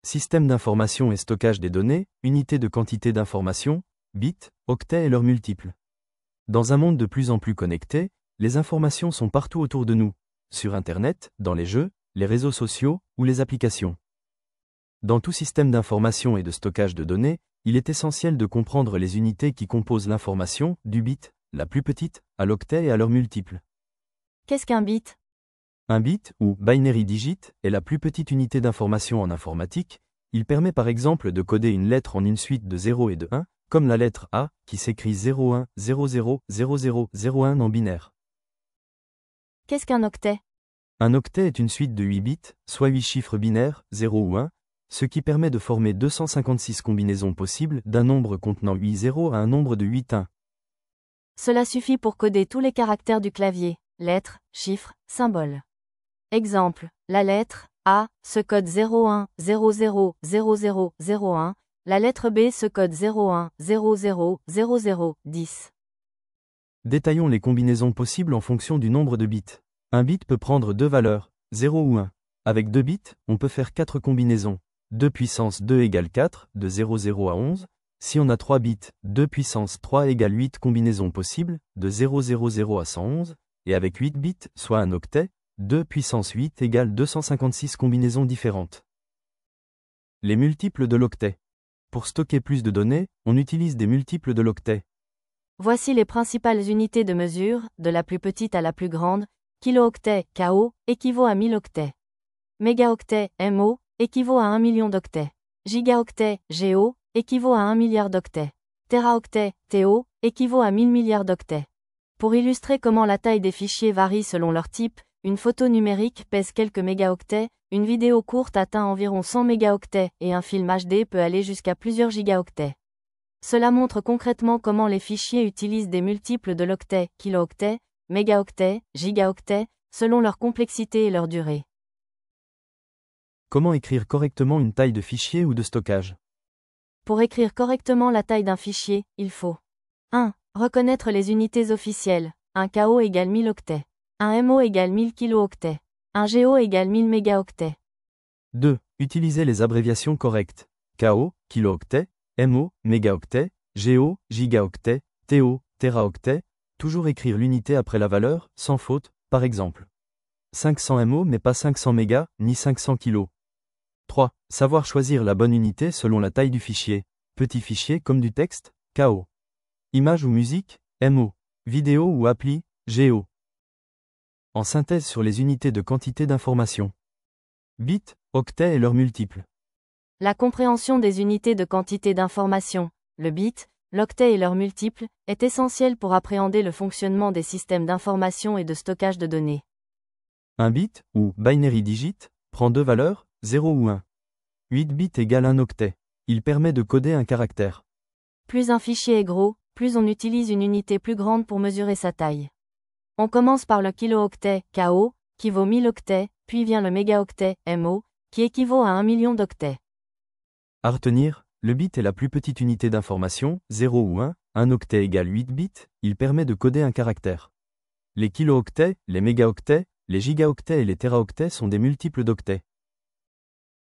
Système d'information et stockage des données, unité de quantité d'information, bits, octets et leurs multiples. Dans un monde de plus en plus connecté, les informations sont partout autour de nous, sur Internet, dans les jeux, les réseaux sociaux ou les applications. Dans tout système d'information et de stockage de données, il est essentiel de comprendre les unités qui composent l'information, du bit, la plus petite, à l'octet et à leurs multiples. Qu'est-ce qu'un bit? Un bit, ou binary digit, est la plus petite unité d'information en informatique. Il permet par exemple de coder une lettre en une suite de 0 et de 1, comme la lettre A, qui s'écrit 01 00 00 01 en binaire. Qu'est-ce qu'un octet? Un octet est une suite de 8 bits, soit 8 chiffres binaires, 0 ou 1, ce qui permet de former 256 combinaisons possibles d'un nombre contenant 8 zéros à un nombre de 8 1. Cela suffit pour coder tous les caractères du clavier, lettres, chiffres, symboles. Exemple, la lettre A se code 01 00 00 01, la lettre B se code 01 00 00 10. Détaillons les combinaisons possibles en fonction du nombre de bits. Un bit peut prendre deux valeurs, 0 ou 1. Avec 2 bits, on peut faire 4 combinaisons. 2 puissance 2 égale 4, de 00 à 11. Si on a 3 bits, 2 puissance 3 égale 8 combinaisons possibles, de 000 à 111. Et avec 8 bits, soit un octet, 2 puissance 8 égale 256 combinaisons différentes. Les multiples de l'octet. Pour stocker plus de données, on utilise des multiples de l'octet. Voici les principales unités de mesure, de la plus petite à la plus grande. Kilooctet, KO, équivaut à 1000 octets. Mégaoctet, MO, équivaut à 1 million d'octets. Gigaoctet, GO, équivaut à 1 milliard d'octets. Téraoctet, TO, équivaut à 1000 milliards d'octets. Pour illustrer comment la taille des fichiers varie selon leur type, une photo numérique pèse quelques mégaoctets, une vidéo courte atteint environ 100 mégaoctets et un film HD peut aller jusqu'à plusieurs gigaoctets. Cela montre concrètement comment les fichiers utilisent des multiples de l'octet, kilooctet, mégaoctet, gigaoctet, selon leur complexité et leur durée. Comment écrire correctement une taille de fichier ou de stockage? Pour écrire correctement la taille d'un fichier, il faut 1. Reconnaître les unités officielles. Un KO égale 1000 octets. Un MO égale 1000 kilooctets. Un GO égale 1000 mégaoctets. 2. Utiliser les abréviations correctes. KO, kilooctet, MO, mégaoctet, GO, gigaoctet, TO, téraoctet. Toujours écrire l'unité après la valeur, sans faute, par exemple. 500 MO mais pas 500 mégas, ni 500 kilos. 3. Savoir choisir la bonne unité selon la taille du fichier. Petit fichier comme du texte, KO. Image ou musique, MO. Vidéo ou appli, GO. En synthèse sur les unités de quantité d'information. Bits, octets et leurs multiples. La compréhension des unités de quantité d'information, le bit, l'octet et leurs multiples, est essentielle pour appréhender le fonctionnement des systèmes d'information et de stockage de données. Un bit, ou binary digit, prend deux valeurs, 0 ou 1. 8 bits égale un octet. Il permet de coder un caractère. Plus un fichier est gros, plus on utilise une unité plus grande pour mesurer sa taille. On commence par le kilooctet, KO, qui vaut 1000 octets, puis vient le mégaoctet, MO, qui équivaut à 1 million d'octets. À retenir, le bit est la plus petite unité d'information, 0 ou 1, un octet égale 8 bits, il permet de coder un caractère. Les kilooctets, les mégaoctets, les gigaoctets et les téraoctets sont des multiples d'octets.